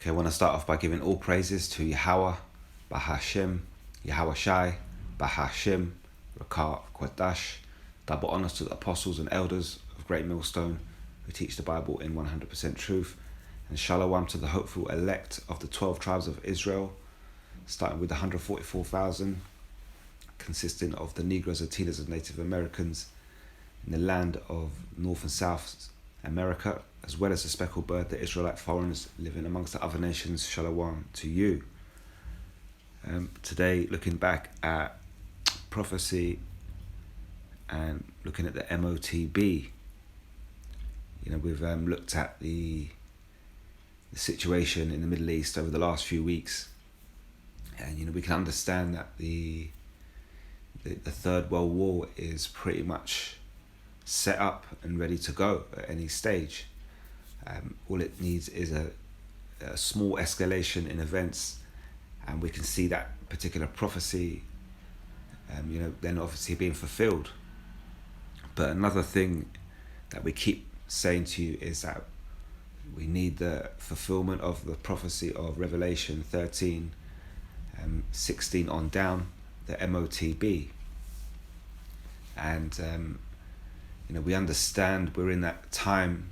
Okay, I want to start off by giving all praises to Yahweh, Bahashem, Yahweh Shai, Bahashem, Rakah Kwadash. Double honors to the apostles and elders of Great Millstone who teach the Bible in 100% truth. And Shalom to the hopeful elect of the 12 tribes of Israel, starting with the 144,000, consisting of the Negroes, Latinos, and Native Americans in the land of North and South America, as well as the speckled bird, the Israelite foreigners living amongst the other nations. Shalom to you. Today, looking back at prophecy and looking at the MOTB, we've looked at the situation in the Middle East over the last few weeks, and we can understand that the Third World War is pretty much set up and ready to go at any stage. All it needs is a small escalation in events, and we can see that particular prophecy then obviously being fulfilled. But another thing that we keep saying to you is that we need the fulfillment of the prophecy of Revelation 13, 16 on down, the MOTB. And we understand we're in that time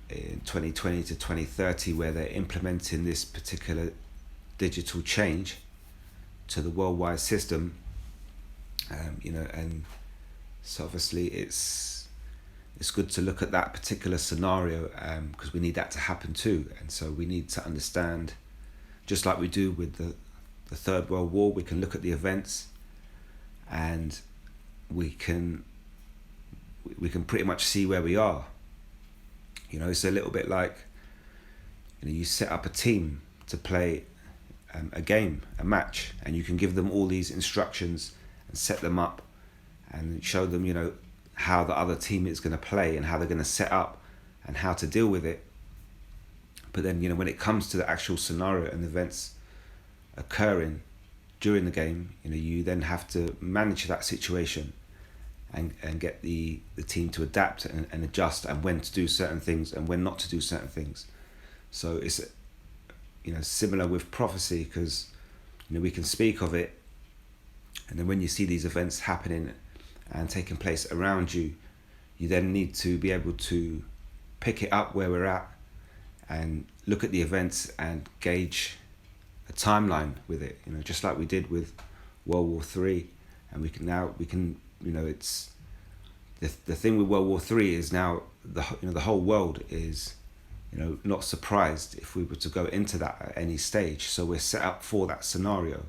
in 2020 to 2030 where they're implementing this particular digital change to the worldwide system, and so obviously it's good to look at that particular scenario, because we need that to happen too. And so we need to understand, just like we do with the Third World War, we can look at the events and we can pretty much see where we are. It's a little bit like, you set up a team to play a game, a match, and you can give them all these instructions and set them up and show them, how the other team is going to play and how they're going to set up and how to deal with it. But then, when it comes to the actual scenario and events occurring during the game, you then have to manage that situation and get the team to adapt and adjust, and when to do certain things and when not to do certain things. So it's similar with prophecy, because we can speak of it, and then when you see these events happening and taking place around you, you then need to be able to pick it up where we're at and look at the events and gauge a timeline with it, just like we did with World War III. And we can it's the thing with World War III is now the whole world is not surprised if we were to go into that at any stage. So we're set up for that scenario,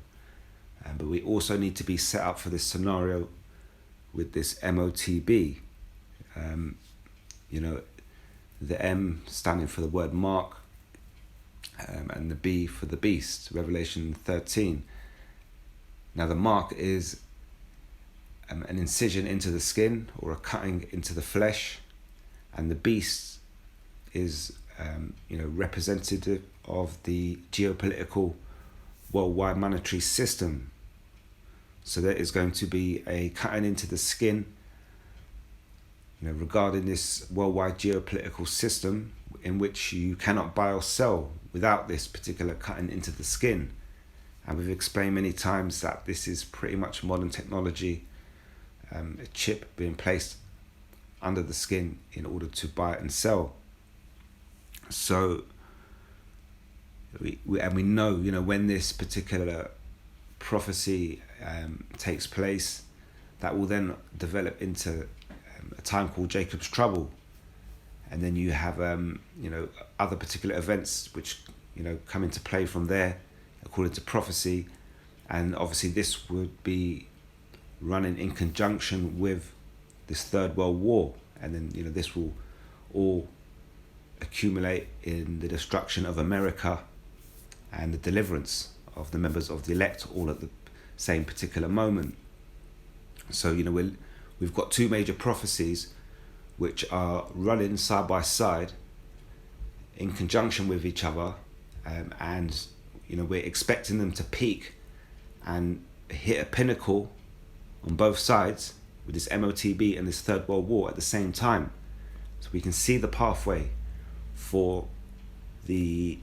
but we also need to be set up for this scenario with this MOTB. The M standing for the word mark, and the B for the beast, Revelation 13. Now the mark is an incision into the skin or a cutting into the flesh, and the beast is representative of the geopolitical worldwide monetary system. So there is going to be a cutting into the skin regarding this worldwide geopolitical system, in which you cannot buy or sell without this particular cutting into the skin. And we've explained many times that this is pretty much modern technology, a chip being placed under the skin in order to buy and sell. So we know, when this particular prophecy takes place, that will then develop into a time called Jacob's Trouble. And then you have other particular events which come into play from there according to prophecy. And obviously this would be running in conjunction with this Third World War, and then this will all accumulate in the destruction of America and the deliverance of the members of the elect, all at the same particular moment. So we've got two major prophecies which are running side by side in conjunction with each other, and we're expecting them to peak and hit a pinnacle on both sides with this MOTB and this Third World War at the same time. So we can see the pathway for the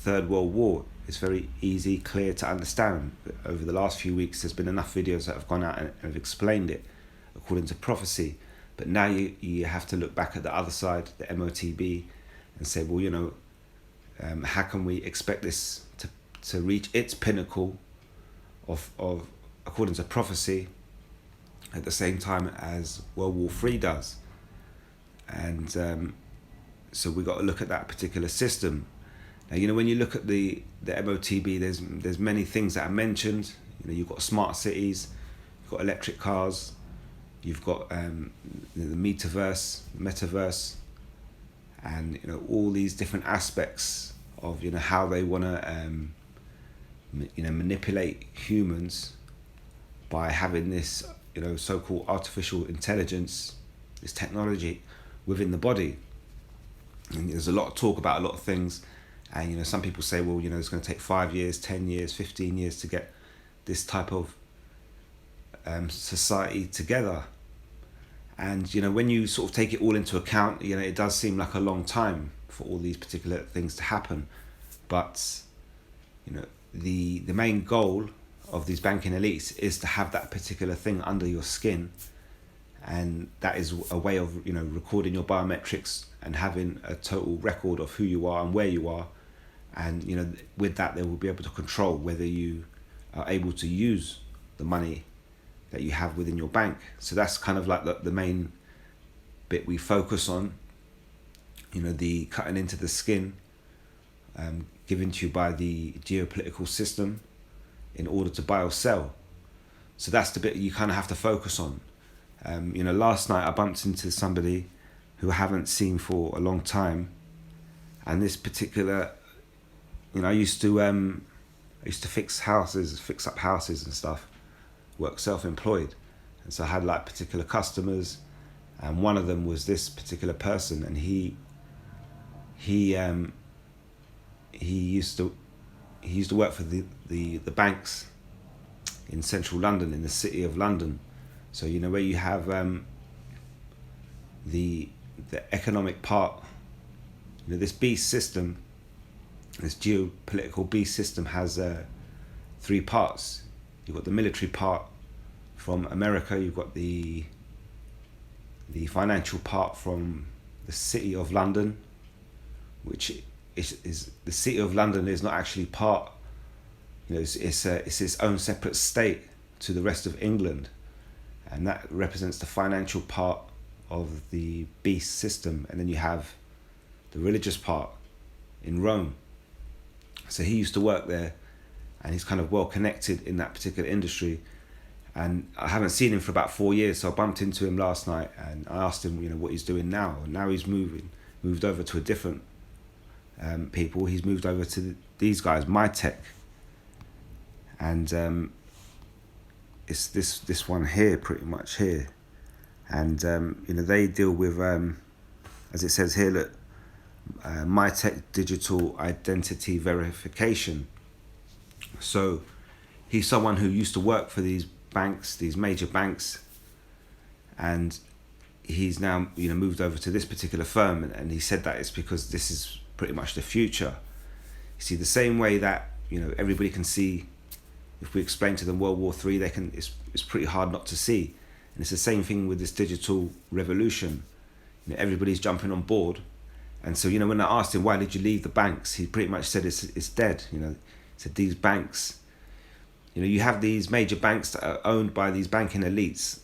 Third World War. It's very easy, clear to understand. Over the last few weeks, there's been enough videos that have gone out and have explained it according to prophecy. But now you have to look back at the other side, the MOTB, and say, well, how can we expect this to reach its pinnacle of according to prophecy at the same time as World War III does? And so we got to look at that particular system. Now, when you look at the MOTB, there's many things that are mentioned. You've got smart cities, you've got electric cars, you've got the metaverse, and all these different aspects of how they want to manipulate humans by having this so-called artificial intelligence, this technology within the body. And there's a lot of talk about a lot of things, and some people say, well, it's going to take 5 years, 10 years, 15 years to get this type of society together. And when you sort of take it all into account, it does seem like a long time for all these particular things to happen. But the main goal of these banking elites is to have that particular thing under your skin, and that is a way of recording your biometrics and having a total record of who you are and where you are. And with that, they will be able to control whether you are able to use the money that you have within your bank. So that's kind of like the main bit we focus on, the cutting into the skin given to you by the geopolitical system in order to buy or sell. So that's the bit you kind of have to focus on. Last night I bumped into somebody who I haven't seen for a long time, and this particular, I used to fix up houses and stuff, work self-employed, and so I had like particular customers, and one of them was this particular person, and he used to work for the banks in central London, in the city of London. So where you have the economic part, this beast system, this geopolitical beast system has 3 parts. You've got the military part from America, you've got the financial part from the city of London, which is the city of London is not actually part, it's its own separate state to the rest of England, and that represents the financial part of the beast system. And then you have the religious part in Rome. So he used to work there, and he's kind of well connected in that particular industry. And I haven't seen him for about 4 years, so I bumped into him last night and I asked him, what he's doing now. And now he's moved over to a different people. He's moved over to these guys, MyTech, and it's this one here, pretty much here. And they deal with, as it says here, look, MyTech digital identity verification. So he's someone who used to work for these banks, these major banks, and he's now moved over to this particular firm, and he said that it's because this is pretty much the future. You see, the same way that everybody can see, if we explain to them World War III, they can. It's pretty hard not to see, and it's the same thing with this digital revolution. Everybody's jumping on board, and so when I asked him why did you leave the banks, he pretty much said it's dead. He said these banks. You have these major banks that are owned by these banking elites,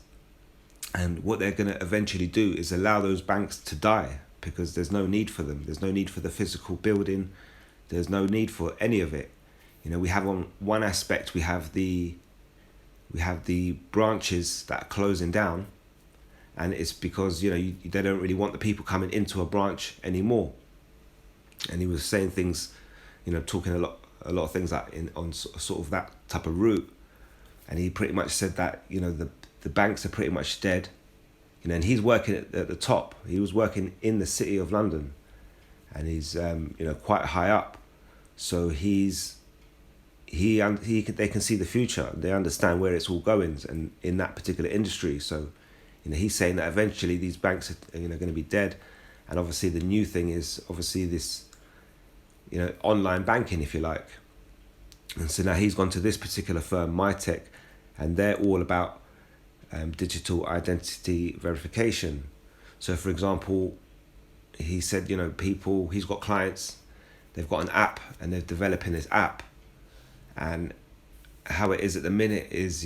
and what they're going to eventually do is allow those banks to die, because there's no need for them. There's no need for the physical building. There's no need for any of it. We have on one aspect, we have the branches that are closing down, and it's because they don't really want the people coming into a branch anymore. And he was saying things, talking a lot of things like on sort of that type of route, and he pretty much said that the banks are pretty much dead, and he's working at the top. He was working in the city of London, and he's quite high up, so they can see the future. They understand where it's all going, and in that particular industry. So he's saying that eventually these banks are going to be dead, and obviously the new thing is obviously this online banking, if you like. And so now he's gone to this particular firm, Mytech, and they're all about digital identity verification. So, for example, he said, he's got clients, they've got an app, and they're developing this app. And how it is at the minute is,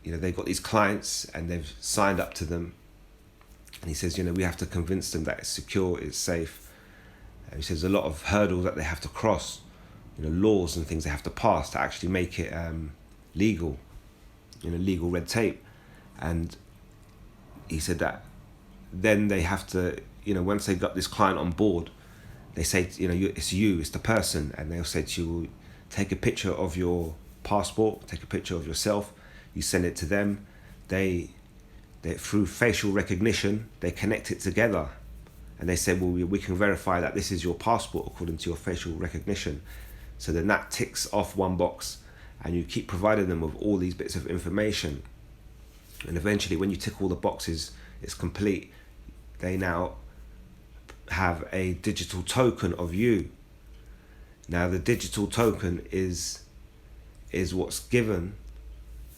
they've got these clients and they've signed up to them. And he says, we have to convince them that it's secure, it's safe. And he says a lot of hurdles that they have to cross, laws and things they have to pass to actually make it legal, legal red tape. And he said that then they have to, once they got this client on board, they say, it's the person, and they'll say to you, take a picture of your passport, take a picture of yourself, you send it to them, they through facial recognition, they connect it together, and they say, well, we can verify that this is your passport according to your facial recognition. So then that ticks off one box, and you keep providing them with all these bits of information. And eventually, when you tick all the boxes, it's complete. They now have a digital token of you. Now, the digital token is what's given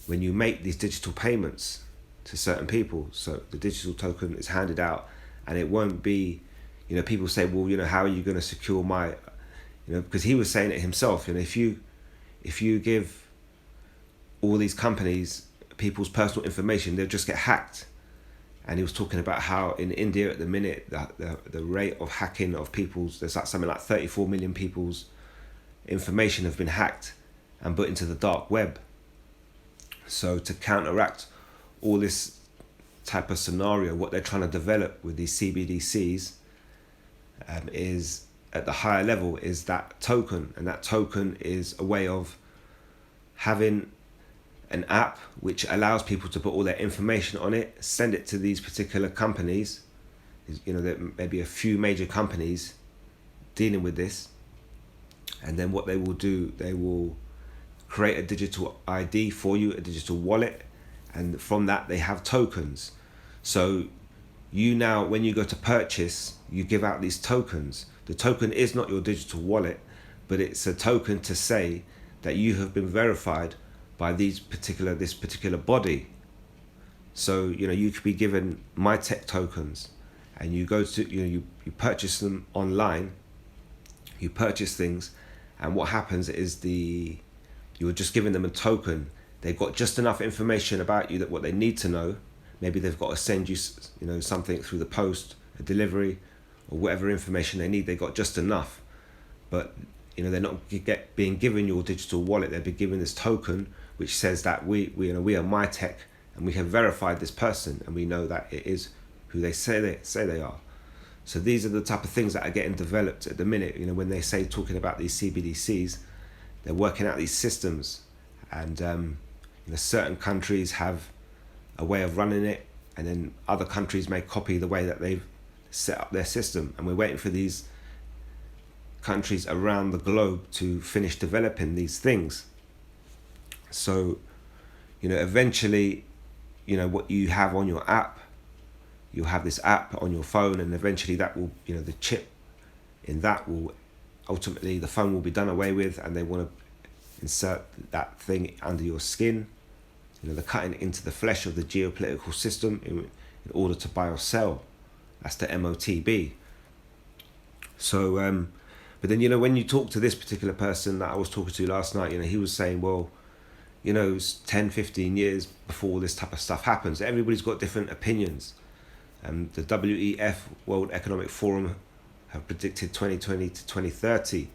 when you make these digital payments to certain people. So the digital token is handed out, and it won't be, people say, well, how are you going to secure my, because he was saying it himself, if you give all these companies people's personal information, they'll just get hacked. And he was talking about how in India at the minute, the rate of hacking of there's something like 34 million people's information have been hacked and put into the dark web. So to counteract all this type of scenario, what they're trying to develop with these CBDCs is at the higher level is that token. And that token is a way of having an app which allows people to put all their information on it, send it to these particular companies. There may be a few major companies dealing with this. And then what they will do, they will create a digital ID for you, a digital wallet. And from that, they have tokens. So you now, when you go to purchase, you give out these tokens. The token is not your digital wallet, but it's a token to say that you have been verified by this particular body. So, you could be given Mytech tokens, and you go to, you purchase them online, you purchase things, and what happens is you're just giving them a token. They've got just enough information about you that what they need to know. Maybe they've got to send you, something through the post, a delivery, or whatever information they need. They got just enough, but they're not being given your digital wallet. They're being given this token, which says that we are Mytech, and we have verified this person, and we know that it is who they say they are. So these are the type of things that are getting developed at the minute. When they say talking about these CBDCs, they're working out these systems, and certain countries have a way of running it, and then other countries may copy the way that they've set up their system. And we're waiting for these countries around the globe to finish developing these things. So, eventually, what you have on your app, you'll have this app on your phone, and eventually that will, the chip in that will, ultimately the phone will be done away with, and they want to insert that thing under your skin. They're cutting into the flesh of the geopolitical system in order to buy or sell. That's the MOTB. So, but then, when you talk to this particular person that I was talking to last night, he was saying, well, it's 10, 15 years before this type of stuff happens. Everybody's got different opinions. The WEF, World Economic Forum, have predicted 2020 to 2030.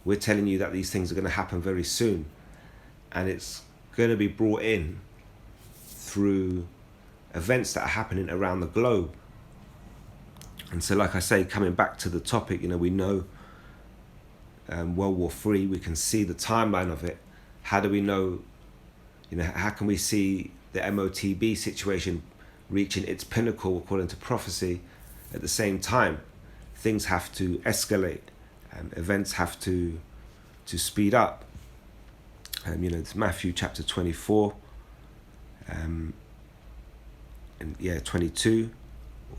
We're telling you that these things are going to happen very soon. And it's going to be brought in through events that are happening around the globe. And so, like I say, coming back to the topic, we know World War III, we can see the timeline of it. How do we know, how can we see the MOTB situation reaching its pinnacle according to prophecy at the same time? Things have to escalate, events have to speed up. It's Matthew chapter 24, and 22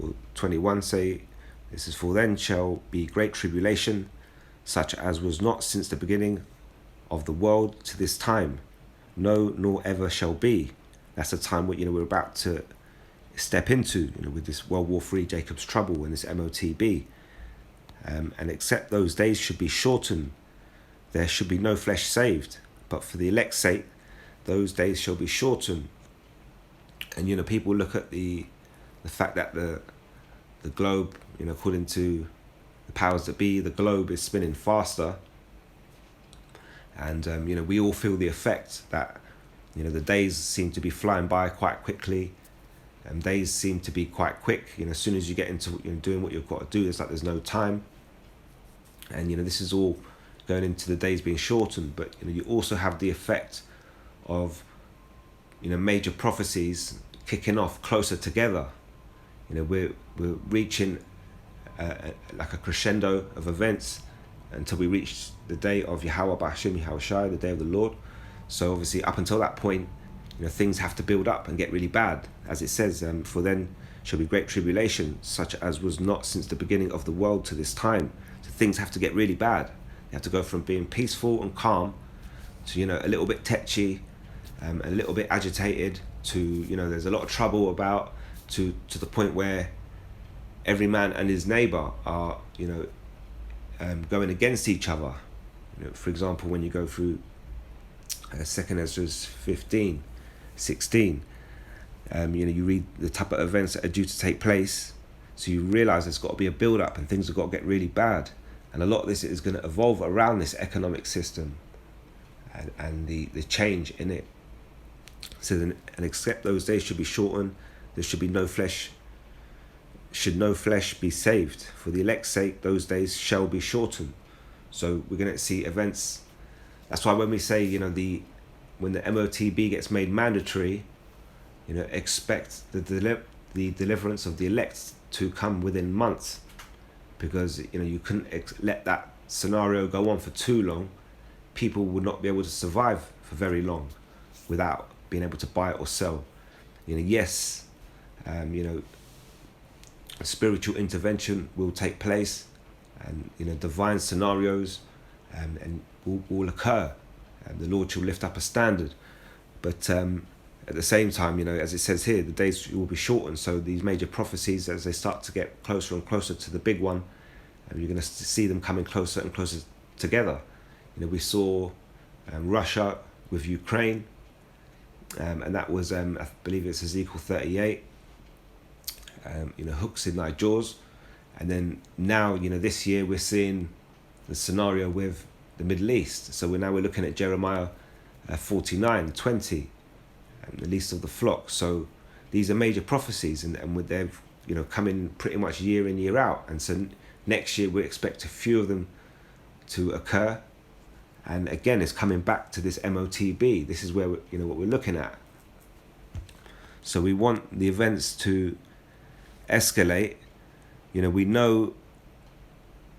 or 21 say, this is for then shall be great tribulation, such as was not since the beginning of the world to this time, no, nor ever shall be. That's the time we're about to step into, with this World War III, Jacob's Trouble, and this MOTB. And except those days should be shortened, there should be no flesh saved. But for the elect's sake, those days shall be shortened. And people look at the fact that the globe, according to the powers that be, the globe is spinning faster. And we all feel the effect that the days seem to be flying by quite quickly. Days seem to be quite quick. As soon as you get into doing what you've got to do, it's like there's no time. And this is all going into the days being shortened. But you also have the effect of major prophecies kicking off closer together. We're reaching like a crescendo of events until we reach the day of Yahweh B'Hashem Yahushai, the day of the Lord. So obviously up until that point, things have to build up and get really bad. As it says, for then shall be great tribulation, such as was not since the beginning of the world to this time. So things have to get really bad. You have to go from being peaceful and calm to, a little bit tetchy, a little bit agitated, to, there's a lot of trouble about, to the point where every man and his neighbor are, going against each other. For example, when you go through 2nd Ezra 15:16, you read the type of events that are due to take place, so you realize there's got to be a build-up and things have got to get really bad. And a lot of this is going to evolve around this economic system and the change in it. So then, and except those days should be shortened, there should be no flesh be saved. For the elect's sake, those days shall be shortened. So we're going to see events. That's why when we say, when the MOTB gets made mandatory, expect the deliverance of the elect to come within months, because you couldn't let that scenario go on for too long. People would not be able to survive for very long without being able to buy or sell. Yes, spiritual intervention will take place, and divine scenarios and will occur, and the Lord shall lift up a standard. But at the same time, as it says here, the days will be shortened. So these major prophecies, as they start to get closer and closer to the big one, you're going to see them coming closer and closer together. We saw Russia with Ukraine, and that was, I believe it's Ezekiel 38, hooks in thy jaws. And then now, this year we're seeing the scenario with the Middle East. So we're looking at Jeremiah 49:20, the least of the flock. So these are major prophecies, and they've coming pretty much year in, year out. And so next year we expect a few of them to occur. And again, it's coming back to this MOTB. This is where what we're looking at. So we want the events to escalate. We know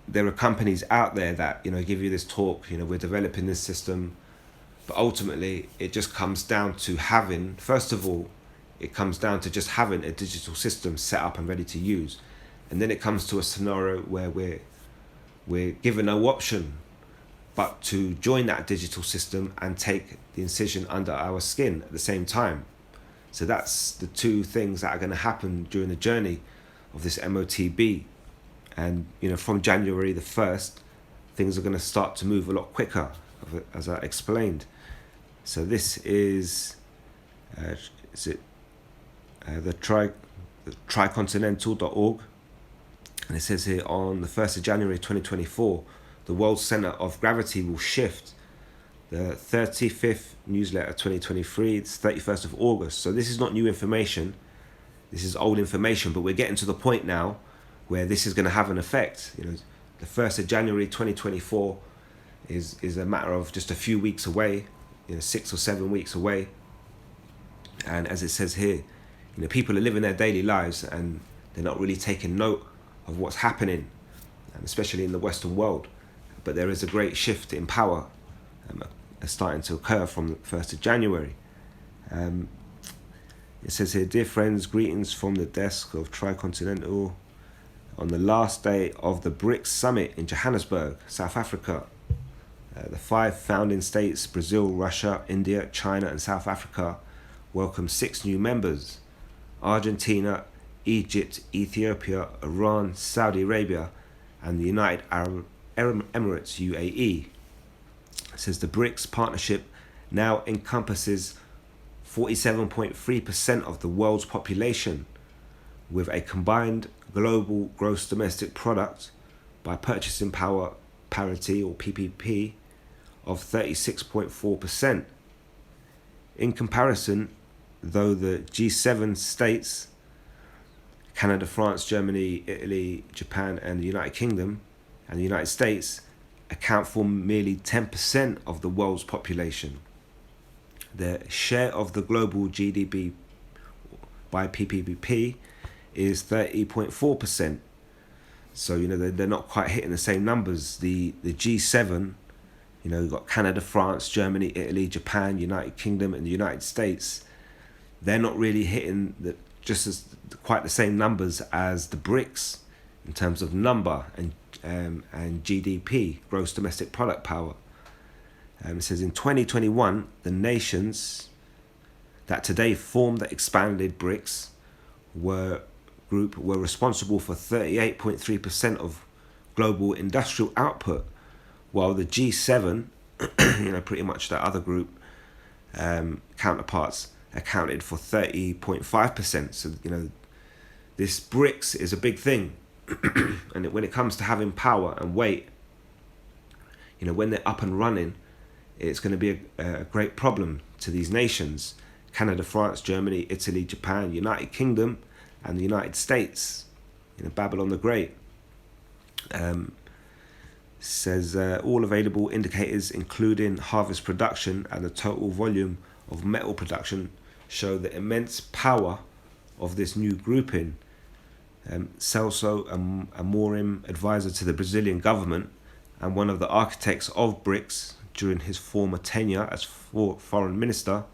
there are companies out there that give you this talk. We're developing this system, but ultimately it just comes down to having. First of all, it comes down to just having a digital system set up and ready to use, and then it comes to a scenario where we're given no option but to join that digital system and take the incision under our skin at the same time. So that's the two things that are going to happen during the journey of this MOTB. And from January the 1st, things are going to start to move a lot quicker, as I explained. So this is the tricontinental.org, and it says here, on the 1st of January 2024, the world's center of gravity will shift. The 35th newsletter 2023, it's 31st of August. So this is not new information. This is old information, but we're getting to the point now where this is going to have an effect. The 1st of January 2024 is a matter of just a few weeks away, 6 or 7 weeks away. And as it says here, people are living their daily lives and they're not really taking note of what's happening, especially in the Western world. But there is a great shift in power starting to occur from the 1st of January. It says here, dear friends, greetings from the desk of Tricontinental. on the last day of the BRICS summit in Johannesburg, South Africa. The 5 founding states, Brazil, Russia, India, China, and South Africa, welcomed 6 new members: Argentina, Egypt, Ethiopia, Iran, Saudi Arabia, and the United Arab Emirates, UAE. It says the BRICS partnership now encompasses 47.3% of the world's population, with a combined global gross domestic product by purchasing power parity, or PPP, of 36.4%. In comparison, though, the G7 states, Canada, France, Germany, Italy, Japan, and the United Kingdom, and the United States account for merely 10% of the world's population. The share of the global GDP by PPP is 30.4%. So, they're not quite hitting the same numbers. The G7, you've got Canada, France, Germany, Italy, Japan, United Kingdom, and the United States. They're not really hitting quite the same numbers as the BRICS in terms of number and GDP, gross domestic product power. It says in 2021, the nations that today form the expanded BRICS were responsible for 38.3% of global industrial output, while the G7, pretty much that other group counterparts, accounted for 30.5%. So, this BRICS is a big thing. And when it comes to having power and weight, when they're up and running, it's going to be a great problem to these nations: Canada, France, Germany, Italy, Japan, United Kingdom, and the United States. Babylon the Great. Says all available indicators, including harvest production and the total volume of metal production, show the immense power of this new grouping. Celso Amorim, advisor to the Brazilian government and one of the architects of BRICS during his former tenure as foreign minister,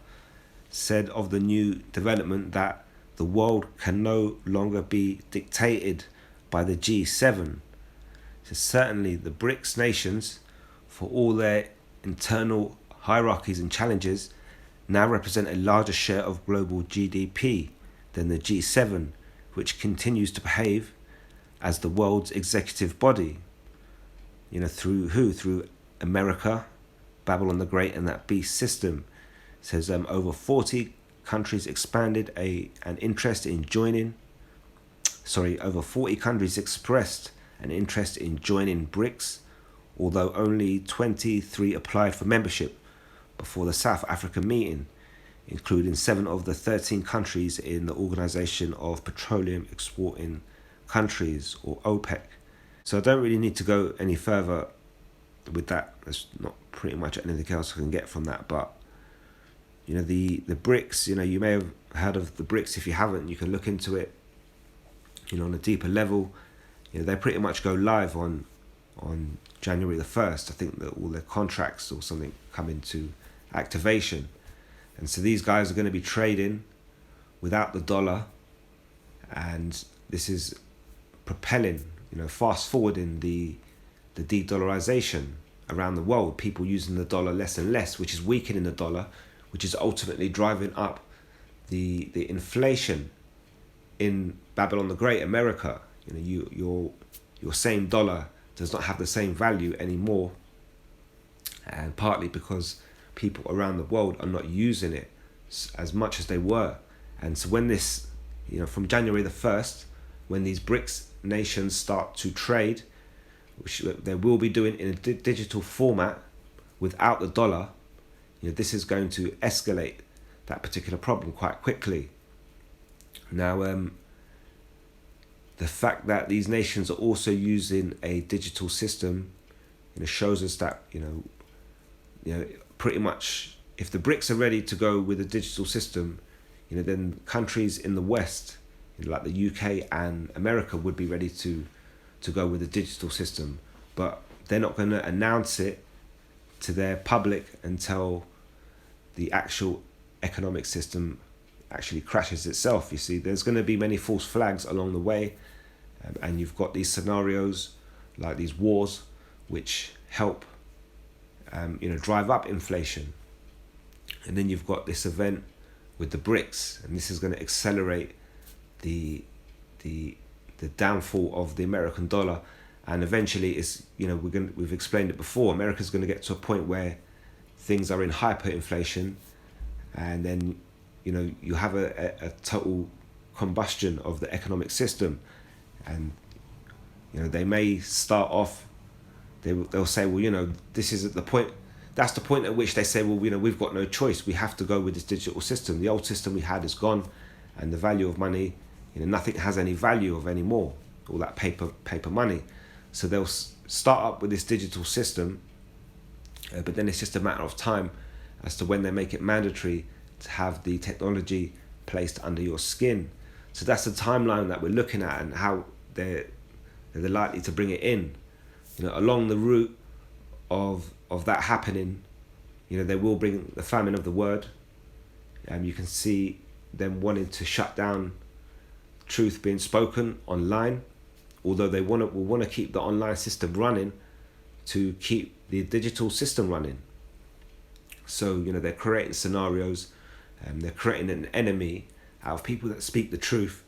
said of the new development that the world can no longer be dictated by the G7. So certainly the BRICS nations, for all their internal hierarchies and challenges, now represent a larger share of global GDP than the G7, which continues to behave as the world's executive body. Through who? Through America, Babylon the Great, and that beast system. It says over 40 countries expanded an interest in joining. Over 40 countries expressed an interest in joining BRICS, although only 23 applied for membership before the South African meeting, including 7 of the 13 countries in the Organization of Petroleum Exporting Countries, or OPEC. So I don't really need to go any further with that. There's not pretty much anything else I can get from that. But the BRICS, you may have heard of the BRICS. If you haven't, you can look into it on a deeper level. They pretty much go live on January the 1st. I think that all their contracts or something come into activation. And so these guys are going to be trading without the dollar, and this is propelling, fast forwarding the de-dollarization around the world, people using the dollar less and less, which is weakening the dollar, which is ultimately driving up the inflation in Babylon the Great, America. Your same dollar does not have the same value anymore, and partly because people around the world are not using it as much as they were. And so when this, from January the 1st, when these BRICS nations start to trade, which they will be doing in a digital format without the dollar, this is going to escalate that particular problem quite quickly. Now, the fact that these nations are also using a digital system, shows us that, pretty much, if the BRICS are ready to go with a digital system, then countries in the West, like the UK and America, would be ready to go with a digital system. But they're not going to announce it to their public until the actual economic system actually crashes itself. You see, there's going to be many false flags along the way, And you've got these scenarios like these wars which help drive up inflation. And then you've got this event with the BRICS, and this is going to accelerate the downfall of the American dollar. And eventually, we've explained it before, America's going to get to a point where things are in hyperinflation, and then you have a total combustion of the economic system. And they may start off, they'll say, well, this is at the point, that's the point at which they say, well, we've got no choice, we have to go with this digital system. The old system we had is gone, and the value of money, nothing has any value of anymore, all that paper money. So they'll start up with this digital system, but then it's just a matter of time as to when they make it mandatory to have the technology placed under your skin. So that's the timeline that we're looking at, and how they're likely to bring it in. Along the route of that happening, they will bring the famine of the word. You can see them wanting to shut down truth being spoken online, although they will want to keep the online system running to keep the digital system running. So they're creating scenarios, and they're creating an enemy out of people that speak the truth.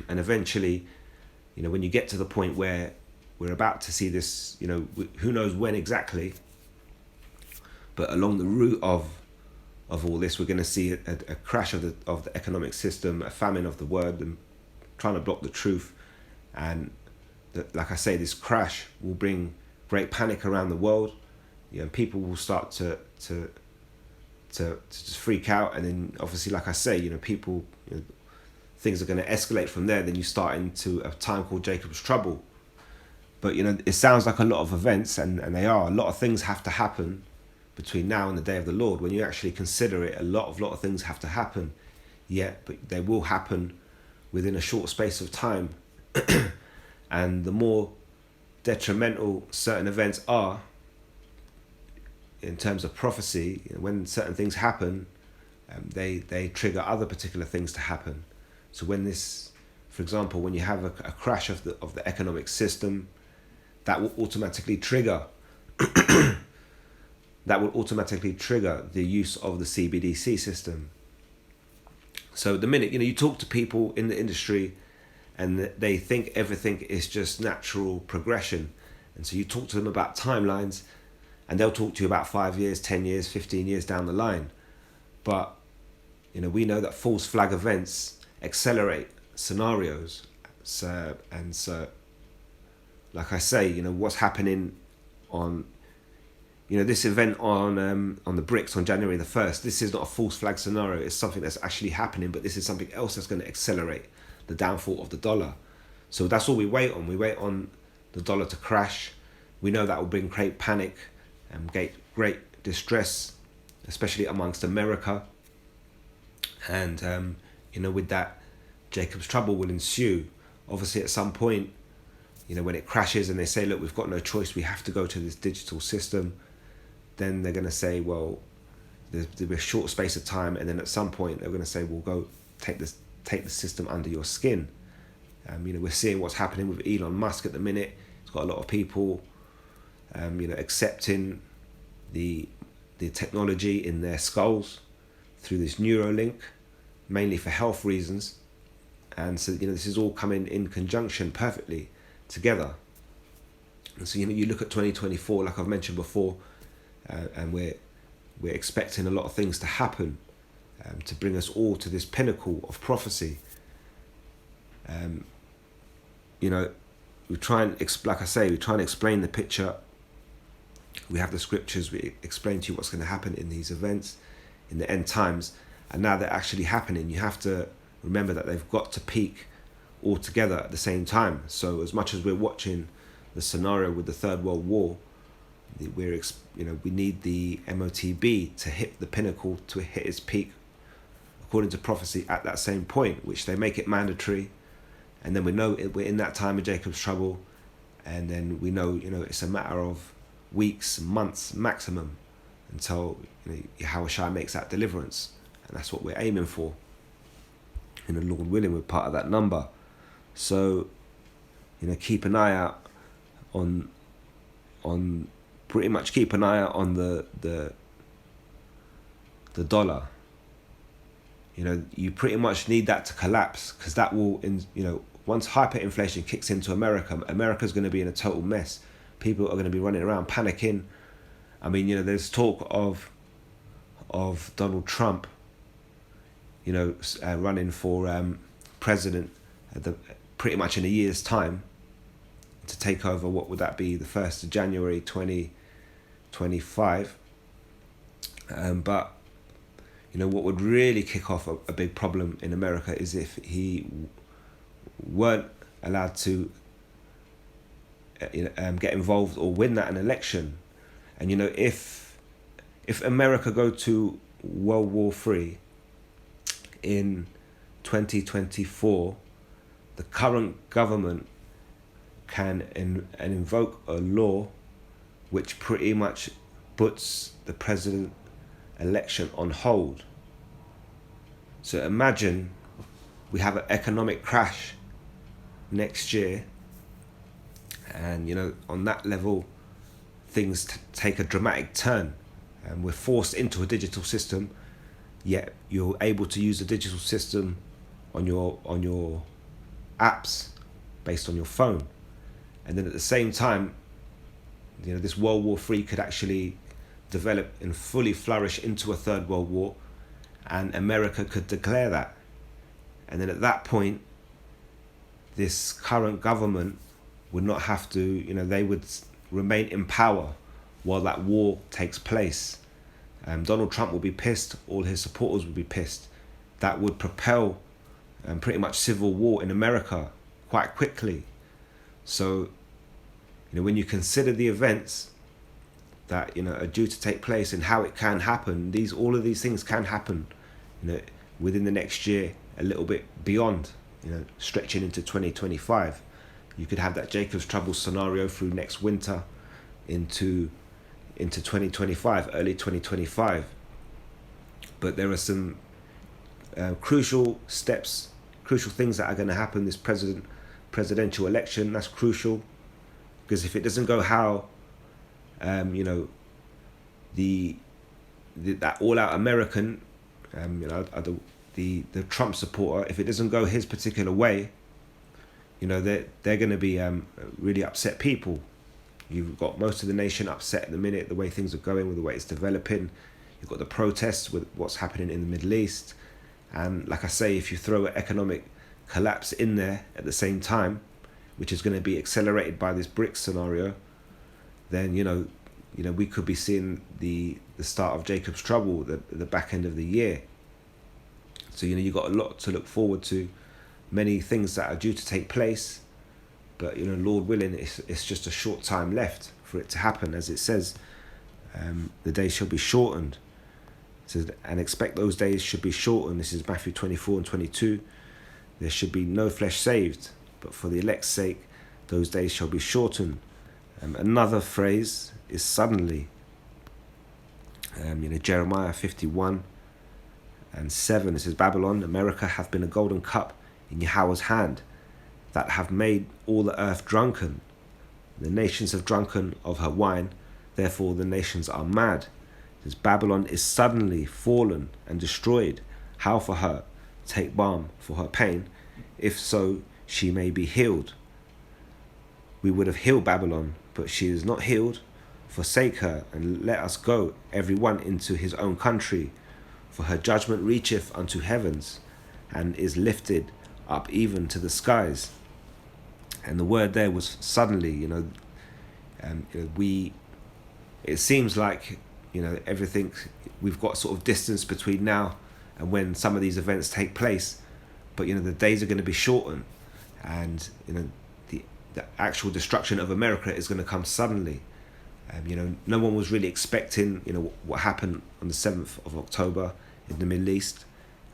And eventually, when you get to the point where we're about to see this, who knows when exactly, but along the route of all this, we're going to see a crash of the economic system, a famine of the word, and trying to block the truth. And like I say, this crash will bring great panic around the world. People will start to just freak out, and then obviously, like I say, people, things are going to escalate from there. Then you start into a time called Jacob's Trouble. But it sounds like a lot of events, and they are. A lot of things have to happen between now and the day of the Lord. When you actually consider it, a lot of things have to happen. But they will happen within a short space of time. And the more detrimental certain events are, in terms of prophecy, when certain things happen, they trigger other particular things to happen. So when this, for example, when you have a crash of the economic system, that will automatically trigger the use of the CBDC system. So the minute you talk to people in the industry, and they think everything is just natural progression, and so you talk to them about timelines, and they'll talk to you about 5 years, 10 years, 15 years down the line. But we know that false flag events accelerate scenarios. So like I say, what's happening on this event on the BRICS on January the 1st, this is not a false flag scenario. It's something that's actually happening, but this is something else that's going to accelerate the downfall of the dollar. So that's all we wait on. We wait on the dollar to crash. We know that will bring great panic and great distress, especially amongst America. And with that, Jacob's Trouble will ensue. Obviously, at some point, when it crashes and they say, look, we've got no choice, we have to go to this digital system, then they're going to say, well, there'll be a short space of time, and then at some point they're going to say, well, go take the system under your skin. We're seeing what's happening with Elon Musk at the minute. He's got a lot of people accepting the technology in their skulls through this Neuralink, mainly for health reasons. And so this is all coming in conjunction perfectly together. And so you look at 2024, like I've mentioned before, and we're expecting a lot of things to happen to bring us all to this pinnacle of prophecy. We try and explain the picture. We have the scriptures, we explain to you what's going to happen in these events in the end times, and now they're actually happening. You have to remember that they've got to peak all together at the same time. So as much as we're watching the scenario with the Third World War, we need the MOTB to hit the pinnacle, to hit its peak according to prophecy at that same point, which they make it mandatory. And then we know we're in that time of Jacob's Trouble, and then we know it's a matter of weeks, months maximum until Yahushua makes that deliverance, and that's what we're aiming for. Lord willing, we're part of that number. So keep an eye out on pretty much keep an eye out on the dollar. You pretty much need that to collapse, because that will, once hyperinflation kicks into America's going to be in a total mess. People are going to be running around panicking. I mean, there's talk of Donald Trump, running for president pretty much in a year's time, to take over. What would that be? The 1st of January 2025. But what would really kick off a big problem in America is if he weren't allowed to get involved or win an election. And if America go to World War III in 2024, the current government can invoke a law which pretty much puts the president election on hold. So imagine we have an economic crash next year, and on that level things take a dramatic turn, and we're forced into a digital system, yet you're able to use the digital system on your apps based on your phone. And then at the same time, this World War III could actually develop and fully flourish into a third world war, and America could declare that. And then at that point, this current government would not have to, they would remain in power while that war takes place. Donald Trump will be pissed, all his supporters will be pissed. That would propel pretty much civil war in America quite quickly. So, when you consider the events that are due to take place and how it can happen, all of these things can happen, within the next year, a little bit beyond, stretching into 2025. You could have that Jacob's Trouble scenario through next winter into 2025, early 2025. But there are some crucial things that are going to happen this presidential election. That's crucial, because if it doesn't go how that all-out American, the Trump supporter, if it doesn't go his particular way, they're going to be really upset people. You've got most of the nation upset at the minute, the way things are going, with the way it's developing. You've got the protests with what's happening in the Middle East. And like I say, if you throw an economic collapse in there at the same time, which is going to be accelerated by this BRICS scenario, then we could be seeing the start of Jacob's Trouble, the back end of the year. So you've got a lot to look forward to, many things that are due to take place, but Lord willing, it's just a short time left for it to happen. As it says, the days shall be shortened. It says, and expect those days should be shortened. This is Matthew 24 and 22. There should be no flesh saved, but for the elect's sake, those days shall be shortened. Another phrase is suddenly. Jeremiah 51 and 7, it says, Babylon, America, hath been a golden cup in Yahweh's hand, that have made all the earth drunken. The nations have drunken of her wine, therefore the nations are mad. It says, Babylon is suddenly fallen and destroyed. How for her? Take balm for her pain, if so she may be healed. We would have healed Babylon, but she is not healed. Forsake her, and let us go, every one into his own country. For her judgment reacheth unto heavens, and is lifted up even to the skies. And the word there was suddenly. It seems like everything, we've got sort of distance between now and when some of these events take place, but the days are going to be shortened, and the actual destruction of America is going to come suddenly. No one was really expecting what happened on the 7th of October in the Middle East,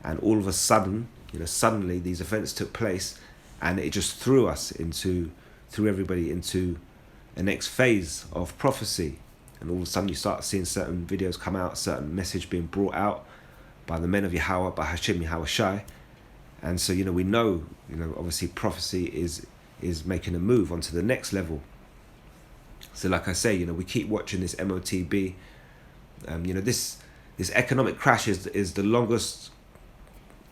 and all of a sudden, suddenly these events took place, and it just threw everybody into a next phase of prophecy. And all of a sudden you start seeing certain videos come out, certain message being brought out by the men of Yahweh, by Hashem Yahweh Shai. And so we know obviously prophecy is is making a move onto the next level. So like I say, we keep watching this MOTB. This economic crash is the longest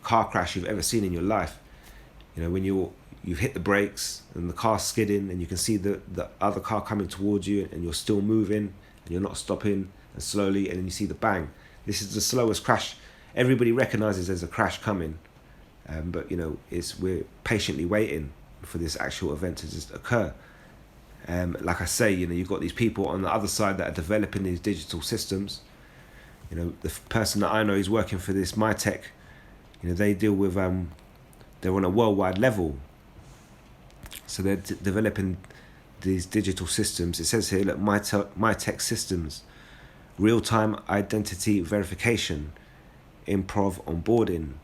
car crash you've ever seen in your life. When you've hit the brakes and the car's skidding and you can see the other car coming towards you and you're still moving and you're not stopping, and slowly, and then you see the bang. This is the slowest crash. Everybody recognizes there's a crash coming, but we're patiently waiting for this actual event to just occur. Like I say, you've got these people on the other side that are developing these digital systems. The person that I know is working for this MyTech. They deal with they're on a worldwide level, so they're developing these digital systems. It says here, look, MyTech systems, real-time identity verification, improv onboarding,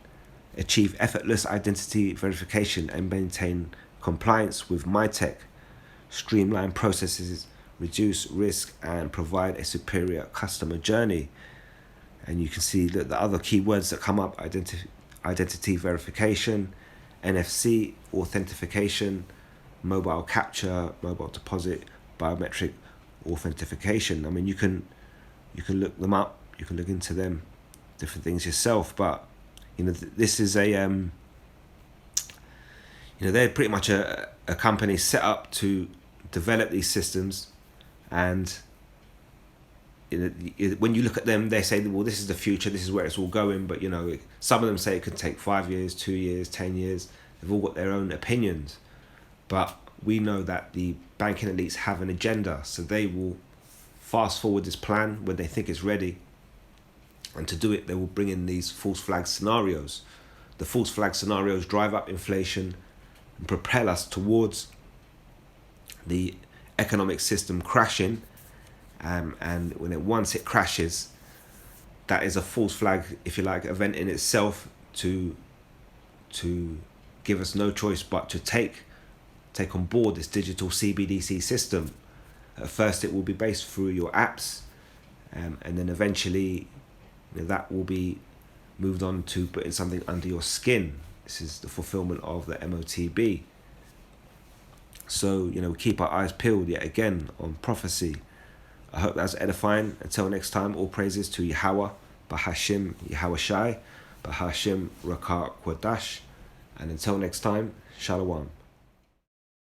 achieve effortless identity verification and maintain compliance with MyTech, streamline processes, reduce risk, and provide a superior customer journey. And you can see that the other keywords that come up: identity verification, NFC authentication, mobile capture, mobile deposit, biometric authentication. I mean, you can look them up. You can look into them, different things yourself. But this is a they're pretty much a company set up to develop these systems, and when you look at them, they say, well, this is the future, this is where it's all going. But some of them say it could take 5 years, 2 years, 10 years. They've all got their own opinions, but we know that the banking elites have an agenda, so they will fast forward this plan when they think it's ready. And to do it, they will bring in these false flag scenarios. The false flag scenarios drive up inflation and propel us towards the economic system crashing. And once it crashes, that is a false flag, if you like, event in itself to give us no choice but to take on board this digital CBDC system. At first, it will be based through your apps, and then eventually that will be moved on to putting something under your skin. This is the fulfillment of the MOTB. So, we keep our eyes peeled yet again on prophecy. I hope that's edifying. Until next time, all praises to Yahweh, Bahashim Yahweh Shai, Bahashim Rakar Kwadash. And until next time, Shalom.